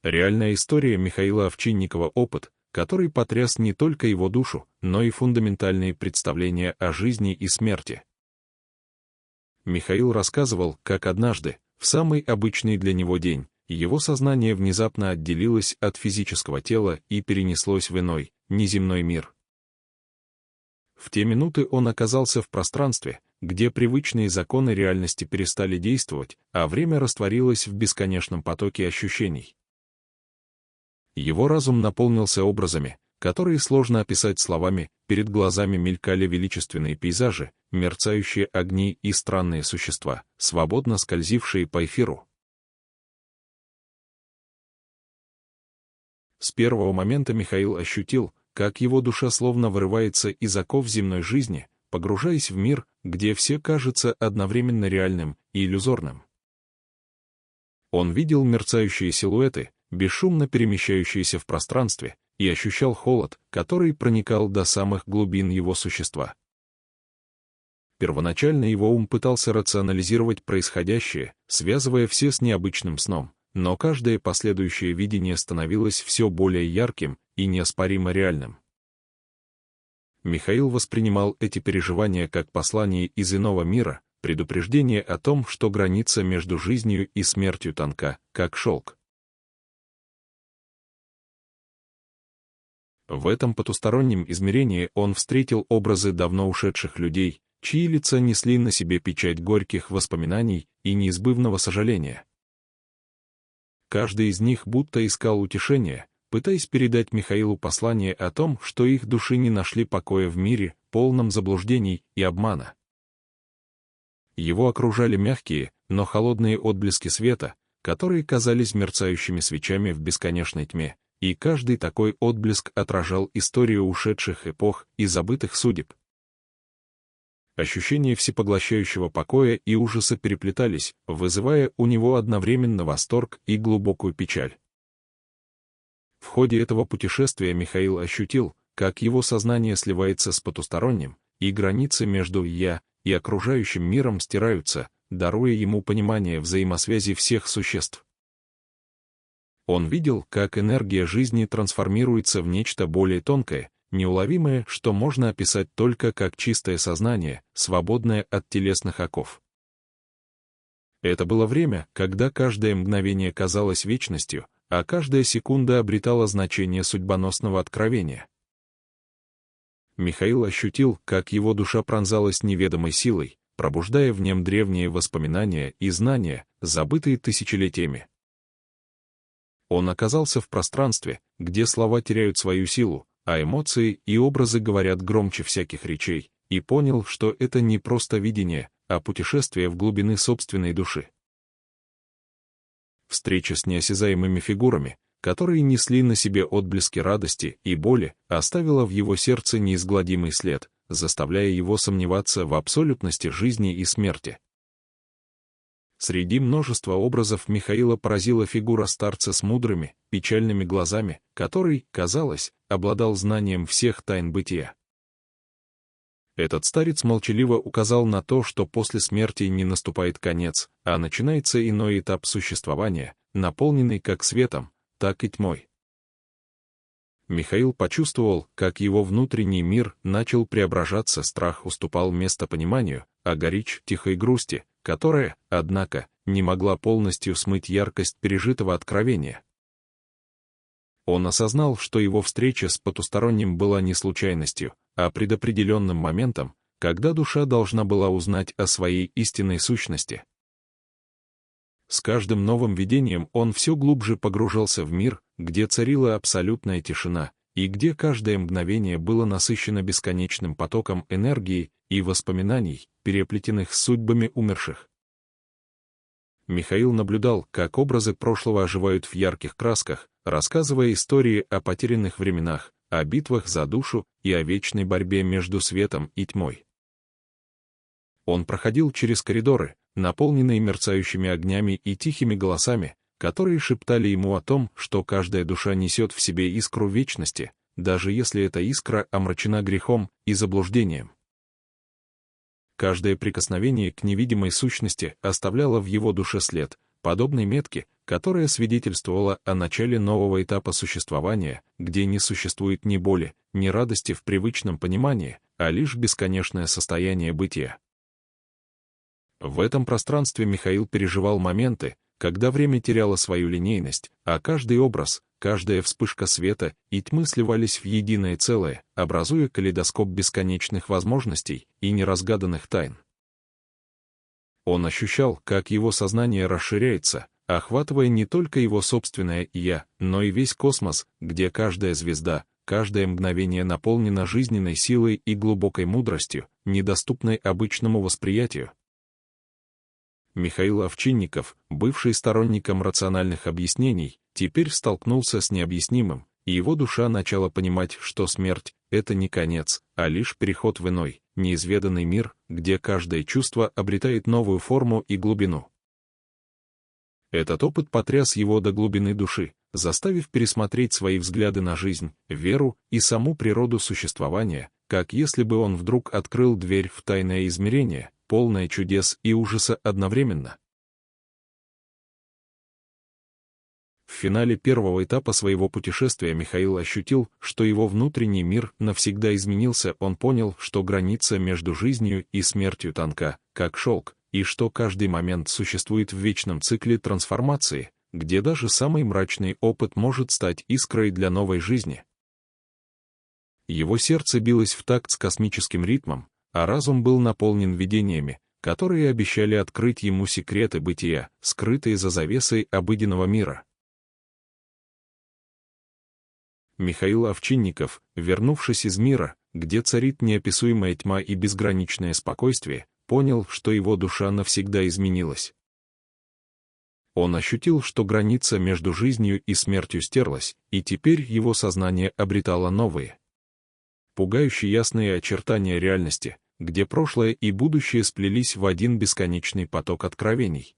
Реальная история Михаила Овчинникова — опыт, который потряс не только его душу, но и фундаментальные представления о жизни и смерти. Михаил рассказывал, как однажды, в самый обычный для него день, его сознание внезапно отделилось от физического тела и перенеслось в иной, неземной мир. В те минуты он оказался в пространстве, где привычные законы реальности перестали действовать, а время растворилось в бесконечном потоке ощущений. Его разум наполнился образами, которые сложно описать словами, перед глазами мелькали величественные пейзажи, мерцающие огни и странные существа, свободно скользившие по эфиру. С первого момента Михаил ощутил, как его душа словно вырывается из оков земной жизни, погружаясь в мир, где все кажется одновременно реальным и иллюзорным. Он видел мерцающие силуэты, бесшумно перемещающиеся в пространстве, и ощущал холод, который проникал до самых глубин его существа. Первоначально его ум пытался рационализировать происходящее, связывая все с необычным сном, но каждое последующее видение становилось все более ярким и неоспоримо реальным. Михаил воспринимал эти переживания как послание из иного мира, предупреждение о том, что граница между жизнью и смертью тонка, как шелк. В этом потустороннем измерении он встретил образы давно ушедших людей, чьи лица несли на себе печать горьких воспоминаний и неизбывного сожаления. Каждый из них будто искал утешения, пытаясь передать Михаилу послание о том, что их души не нашли покоя в мире, полном заблуждений и обмана. Его окружали мягкие, но холодные отблески света, которые казались мерцающими свечами в бесконечной тьме, и каждый такой отблеск отражал историю ушедших эпох и забытых судеб. Ощущения всепоглощающего покоя и ужаса переплетались, вызывая у него одновременно восторг и глубокую печаль. В ходе этого путешествия Михаил ощутил, как его сознание сливается с потусторонним, и границы между «я» и окружающим миром стираются, даруя ему понимание взаимосвязи всех существ. Он видел, как энергия жизни трансформируется в нечто более тонкое, неуловимое, что можно описать только как чистое сознание, свободное от телесных оков. Это было время, когда каждое мгновение казалось вечностью, а каждая секунда обретала значение судьбоносного откровения. Михаил ощутил, как его душа пронзалась неведомой силой, пробуждая в нем древние воспоминания и знания, забытые тысячелетиями. Он оказался в пространстве, где слова теряют свою силу, а эмоции и образы говорят громче всяких речей, и понял, что это не просто видение, а путешествие в глубины собственной души. Встреча с неосязаемыми фигурами, которые несли на себе отблески радости и боли, оставила в его сердце неизгладимый след, заставляя его сомневаться в абсолютности жизни и смерти. Среди множества образов Михаила поразила фигура старца с мудрыми, печальными глазами, который, казалось, обладал знанием всех тайн бытия. Этот старец молчаливо указал на то, что после смерти не наступает конец, а начинается иной этап существования, наполненный как светом, так и тьмой. Михаил почувствовал, как его внутренний мир начал преображаться, страх уступал место пониманию, а горечь — тихой грусти, которая, однако, не могла полностью смыть яркость пережитого откровения. Он осознал, что его встреча с потусторонним была не случайностью, а предопределенным моментом, когда душа должна была узнать о своей истинной сущности. С каждым новым видением он все глубже погружался в мир, где царила абсолютная тишина, и где каждое мгновение было насыщено бесконечным потоком энергии и воспоминаний, переплетенных с судьбами умерших. Михаил наблюдал, как образы прошлого оживают в ярких красках, рассказывая истории о потерянных временах, о битвах за душу и о вечной борьбе между светом и тьмой. Он проходил через коридоры, наполненные мерцающими огнями и тихими голосами, которые шептали ему о том, что каждая душа несет в себе искру вечности, даже если эта искра омрачена грехом и заблуждением. Каждое прикосновение к невидимой сущности оставляло в его душе след, подобный метке, которая свидетельствовала о начале нового этапа существования, где не существует ни боли, ни радости в привычном понимании, а лишь бесконечное состояние бытия. В этом пространстве Михаил переживал моменты, когда время теряло свою линейность, а каждый образ, каждая вспышка света и тьмы сливались в единое целое, образуя калейдоскоп бесконечных возможностей и неразгаданных тайн. Он ощущал, как его сознание расширяется, охватывая не только его собственное «я», но и весь космос, где каждая звезда, каждое мгновение наполнено жизненной силой и глубокой мудростью, недоступной обычному восприятию. Михаил Овчинников, бывший сторонником рациональных объяснений, теперь столкнулся с необъяснимым, и его душа начала понимать, что смерть — это не конец, а лишь переход в иной, неизведанный мир, где каждое чувство обретает новую форму и глубину. Этот опыт потряс его до глубины души, заставив пересмотреть свои взгляды на жизнь, веру и саму природу существования, как если бы он вдруг открыл дверь в тайное измерение, полное чудес и ужаса одновременно. В финале первого этапа своего путешествия Михаил ощутил, что его внутренний мир навсегда изменился. Он понял, что граница между жизнью и смертью тонка, как шелк, и что каждый момент существует в вечном цикле трансформации, где даже самый мрачный опыт может стать искрой для новой жизни. Его сердце билось в такт с космическим ритмом, а разум был наполнен видениями, которые обещали открыть ему секреты бытия, скрытые за завесой обыденного мира. Михаил Овчинников, вернувшись из мира, где царит неописуемая тьма и безграничное спокойствие, понял, что его душа навсегда изменилась. Он ощутил, что граница между жизнью и смертью стерлась, и теперь его сознание обретало новые, пугающие ясные очертания реальности, где прошлое и будущее сплелись в один бесконечный поток откровений.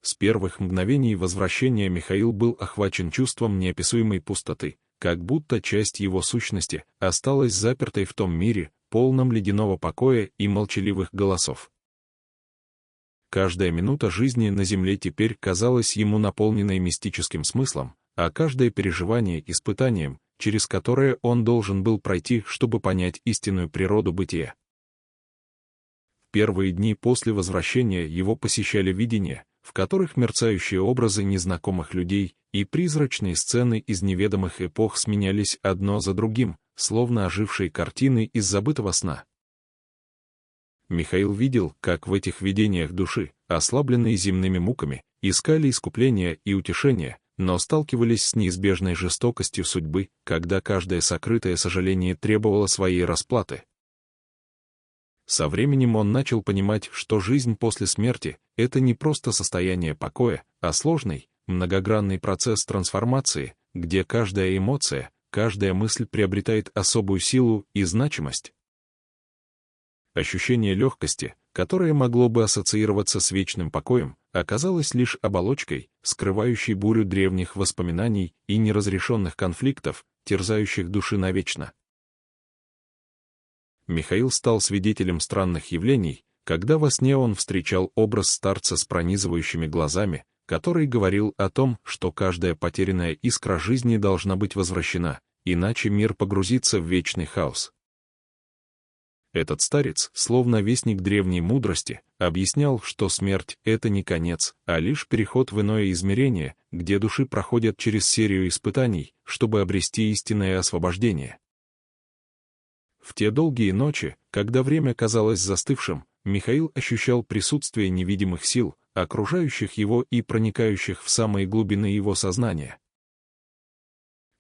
С первых мгновений возвращения Михаил был охвачен чувством неописуемой пустоты, как будто часть его сущности осталась запертой в том мире, полном ледяного покоя и молчаливых голосов. Каждая минута жизни на земле теперь казалась ему наполненной мистическим смыслом, а каждое переживание — испытанием, через которое он должен был пройти, чтобы понять истинную природу бытия. В первые дни после возвращения его посещали видения, в которых мерцающие образы незнакомых людей и призрачные сцены из неведомых эпох сменялись одно за другим, словно ожившие картины из забытого сна. Михаил видел, как в этих видениях души, ослабленные земными муками, искали искупления и утешения, но сталкивались с неизбежной жестокостью судьбы, когда каждое сокрытое сожаление требовало своей расплаты. Со временем он начал понимать, что жизнь после смерти — это не просто состояние покоя, а сложный, многогранный процесс трансформации, где каждая эмоция, каждая мысль приобретает особую силу и значимость. Ощущение легкости, которое могло бы ассоциироваться с вечным покоем, оказалось лишь оболочкой, скрывающей бурю древних воспоминаний и неразрешенных конфликтов, терзающих души навечно. Михаил стал свидетелем странных явлений, когда во сне он встречал образ старца с пронизывающими глазами, который говорил о том, что каждая потерянная искра жизни должна быть возвращена, иначе мир погрузится в вечный хаос. Этот старец, словно вестник древней мудрости, объяснял, что смерть — это не конец, а лишь переход в иное измерение, где души проходят через серию испытаний, чтобы обрести истинное освобождение. В те долгие ночи, когда время казалось застывшим, Михаил ощущал присутствие невидимых сил, окружающих его и проникающих в самые глубины его сознания.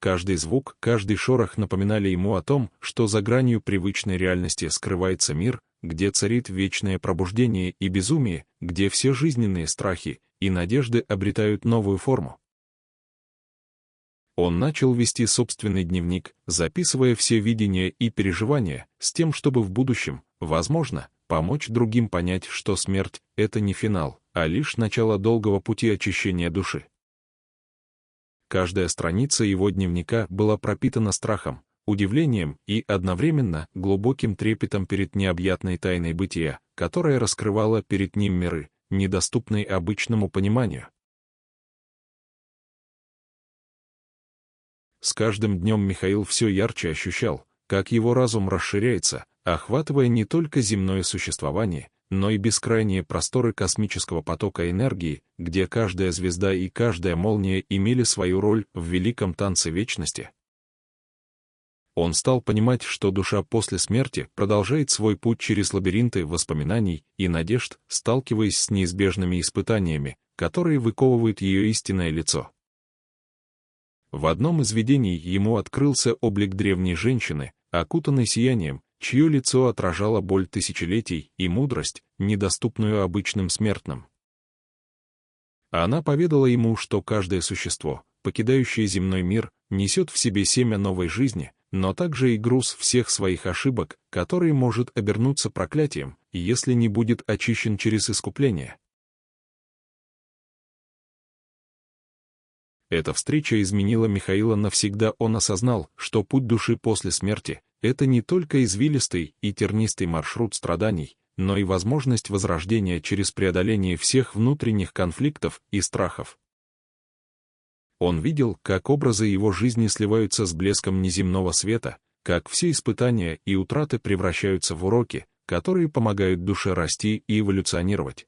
Каждый звук, каждый шорох напоминали ему о том, что за гранью привычной реальности скрывается мир, где царит вечное пробуждение и безумие, где все жизненные страхи и надежды обретают новую форму. Он начал вести собственный дневник, записывая все видения и переживания, с тем, чтобы в будущем, возможно, помочь другим понять, что смерть — это не финал, а лишь начало долгого пути очищения души. Каждая страница его дневника была пропитана страхом, удивлением и одновременно глубоким трепетом перед необъятной тайной бытия, которая раскрывала перед ним миры, недоступной обычному пониманию. С каждым днем Михаил все ярче ощущал, как его разум расширяется, охватывая не только земное существование, но и бескрайние просторы космического потока энергии, где каждая звезда и каждая молния имели свою роль в великом танце вечности. Он стал понимать, что душа после смерти продолжает свой путь через лабиринты воспоминаний и надежд, сталкиваясь с неизбежными испытаниями, которые выковывают ее истинное лицо. В одном из видений ему открылся облик древней женщины, окутанной сиянием, чье лицо отражало боль тысячелетий и мудрость, недоступную обычным смертным. Она поведала ему, что каждое существо, покидающее земной мир, несет в себе семя новой жизни, но также и груз всех своих ошибок, который может обернуться проклятием, если не будет очищен через искупление. Эта встреча изменила Михаила навсегда. Он осознал, что путь души после смерти — это не только извилистый и тернистый маршрут страданий, но и возможность возрождения через преодоление всех внутренних конфликтов и страхов. Он видел, как образы его жизни сливаются с блеском неземного света, как все испытания и утраты превращаются в уроки, которые помогают душе расти и эволюционировать.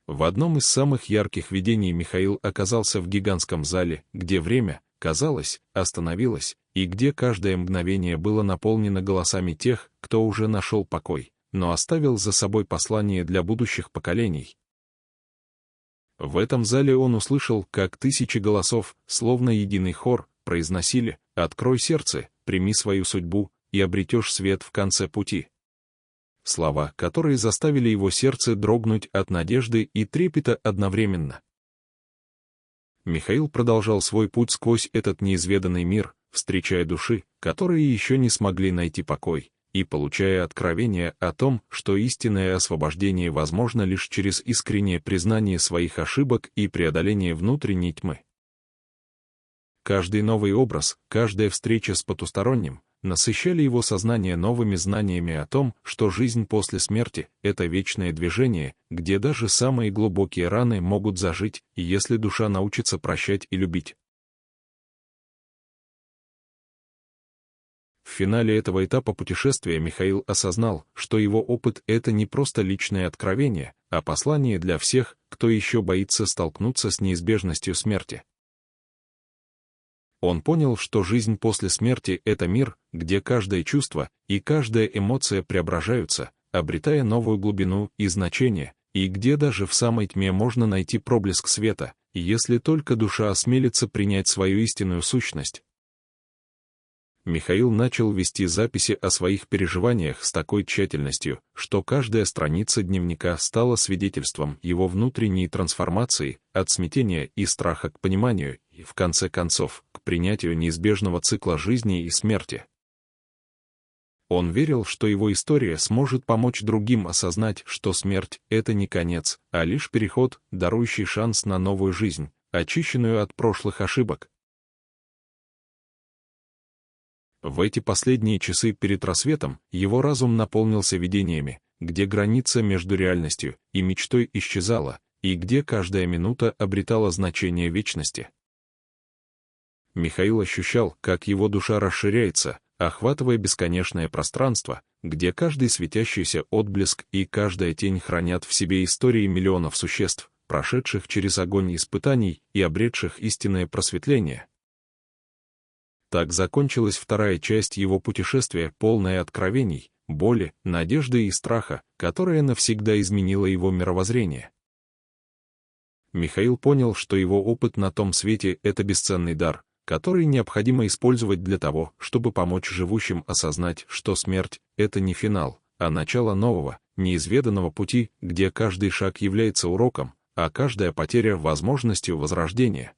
В одном из самых ярких видений Михаил оказался в гигантском зале, где время, казалось, остановилось, и где каждое мгновение было наполнено голосами тех, кто уже нашел покой, но оставил за собой послание для будущих поколений. В этом зале он услышал, как тысячи голосов, словно единый хор, произносили: «Открой сердце, прими свою судьбу, и обретешь свет в конце пути». Слова, которые заставили его сердце дрогнуть от надежды и трепета одновременно. Михаил продолжал свой путь сквозь этот неизведанный мир, встречая души, которые еще не смогли найти покой, и получая откровение о том, что истинное освобождение возможно лишь через искреннее признание своих ошибок и преодоление внутренней тьмы. Каждый новый образ, каждая встреча с потусторонним насыщали его сознание новыми знаниями о том, что жизнь после смерти — это вечное движение, где даже самые глубокие раны могут зажить, если душа научится прощать и любить. В финале этого этапа путешествия Михаил осознал, что его опыт — это не просто личное откровение, а послание для всех, кто еще боится столкнуться с неизбежностью смерти. Он понял, что жизнь после смерти — это мир, где каждое чувство и каждая эмоция преображаются, обретая новую глубину и значение, и где даже в самой тьме можно найти проблеск света, если только душа осмелится принять свою истинную сущность. Михаил начал вести записи о своих переживаниях с такой тщательностью, что каждая страница дневника стала свидетельством его внутренней трансформации, от смятения и страха к пониманию, и, в конце концов, к принятию неизбежного цикла жизни и смерти. Он верил, что его история сможет помочь другим осознать, что смерть — это не конец, а лишь переход, дарующий шанс на новую жизнь, очищенную от прошлых ошибок. В эти последние часы перед рассветом его разум наполнился видениями, где граница между реальностью и мечтой исчезала, и где каждая минута обретала значение вечности. Михаил ощущал, как его душа расширяется, охватывая бесконечное пространство, где каждый светящийся отблеск и каждая тень хранят в себе истории миллионов существ, прошедших через огонь испытаний и обретших истинное просветление. Так закончилась вторая часть его путешествия, полная откровений, боли, надежды и страха, которая навсегда изменила его мировоззрение. Михаил понял, что его опыт на том свете — это бесценный дар, который необходимо использовать для того, чтобы помочь живущим осознать, что смерть — это не финал, а начало нового, неизведанного пути, где каждый шаг является уроком, а каждая потеря — возможностью возрождения.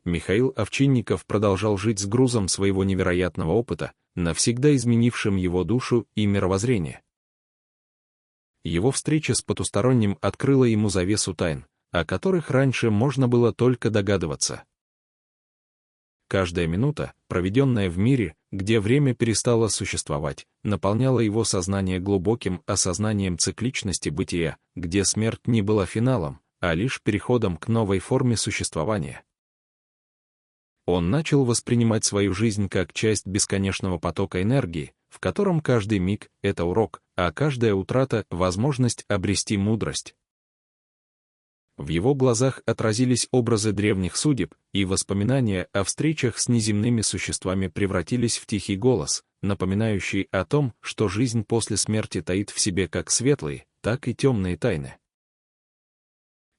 Михаил Овчинников продолжал жить с грузом своего невероятного опыта, навсегда изменившим его душу и мировоззрение. Его встреча с потусторонним открыла ему завесу тайн, о которых раньше можно было только догадываться. каждая минута, проведенная в мире, где время перестало существовать, наполняла его сознание глубоким осознанием цикличности бытия, где смерть не была финалом, а лишь переходом к новой форме существования. Он начал воспринимать свою жизнь как часть бесконечного потока энергии, в котором каждый миг — это урок, а каждая утрата — возможность обрести мудрость. В его глазах отразились образы древних судеб, и воспоминания о встречах с неземными существами превратились в тихий голос, напоминающий о том, что жизнь после смерти таит в себе как светлые, так и темные тайны.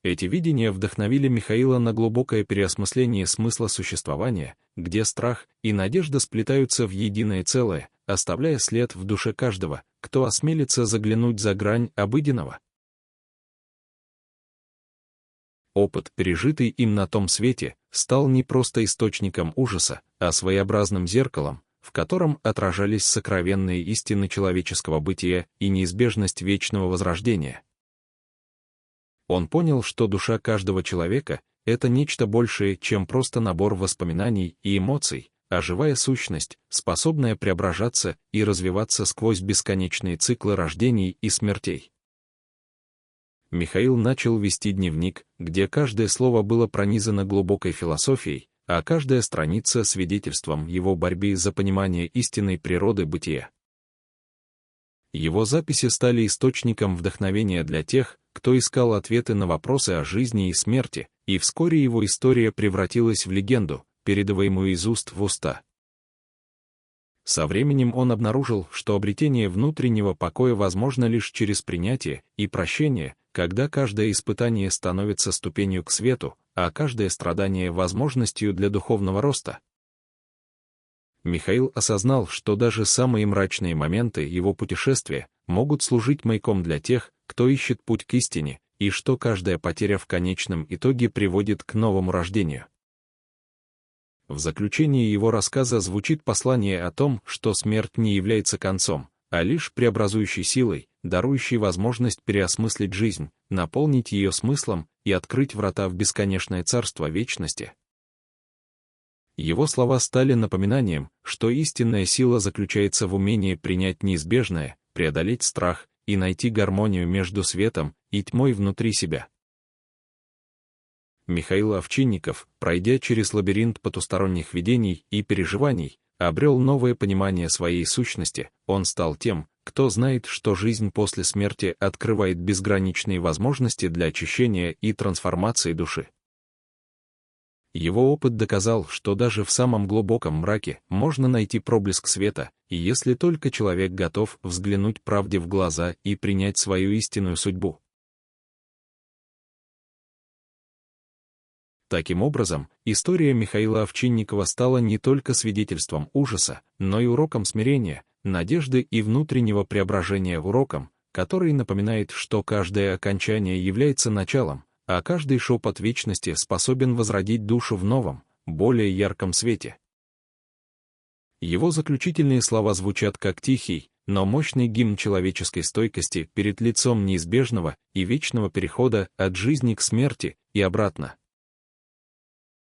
Эти видения вдохновили Михаила на глубокое переосмысление смысла существования, где страх и надежда сплетаются в единое целое, оставляя след в душе каждого, кто осмелится заглянуть за грань обыденного. Опыт, пережитый им на том свете, стал не просто источником ужаса, а своеобразным зеркалом, в котором отражались сокровенные истины человеческого бытия и неизбежность вечного возрождения. Он понял, что душа каждого человека — это нечто большее, чем просто набор воспоминаний и эмоций, а живая сущность, способная преображаться и развиваться сквозь бесконечные циклы рождений и смертей. Михаил начал вести дневник, где каждое слово было пронизано глубокой философией, а каждая страница — свидетельством его борьбы за понимание истинной природы бытия. Его записи стали источником вдохновения для тех, кто искал ответы на вопросы о жизни и смерти, и вскоре его история превратилась в легенду, передаваемую из уст в уста. Со временем он обнаружил, что обретение внутреннего покоя возможно лишь через принятие и прощение, когда каждое испытание становится ступенью к свету, а каждое страдание — возможностью для духовного роста. Михаил осознал, что даже самые мрачные моменты его путешествия могут служить маяком для тех, кто ищет путь к истине, и что каждая потеря в конечном итоге приводит к новому рождению. В заключении его рассказа звучит послание о том, что смерть не является концом, а лишь преобразующей силой, дарующей возможность переосмыслить жизнь, наполнить ее смыслом и открыть врата в бесконечное царство вечности. Его слова стали напоминанием, что истинная сила заключается в умении принять неизбежное, преодолеть страх и найти гармонию между светом и тьмой внутри себя. Михаил Овчинников, пройдя через лабиринт потусторонних видений и переживаний, обрел новое понимание своей сущности. Он стал тем, кто знает, что жизнь после смерти открывает безграничные возможности для очищения и трансформации души. Его опыт доказал, что даже в самом глубоком мраке можно найти проблеск света, и если только человек готов взглянуть правде в глаза и принять свою истинную судьбу. Таким образом, история Михаила Овчинникова стала не только свидетельством ужаса, но и уроком смирения, надежды и внутреннего преображения, уроком, который напоминает, что каждое окончание является началом, а каждый шепот вечности способен возродить душу в новом, более ярком свете. Его заключительные слова звучат как тихий, но мощный гимн человеческой стойкости перед лицом неизбежного и вечного перехода от жизни к смерти и обратно.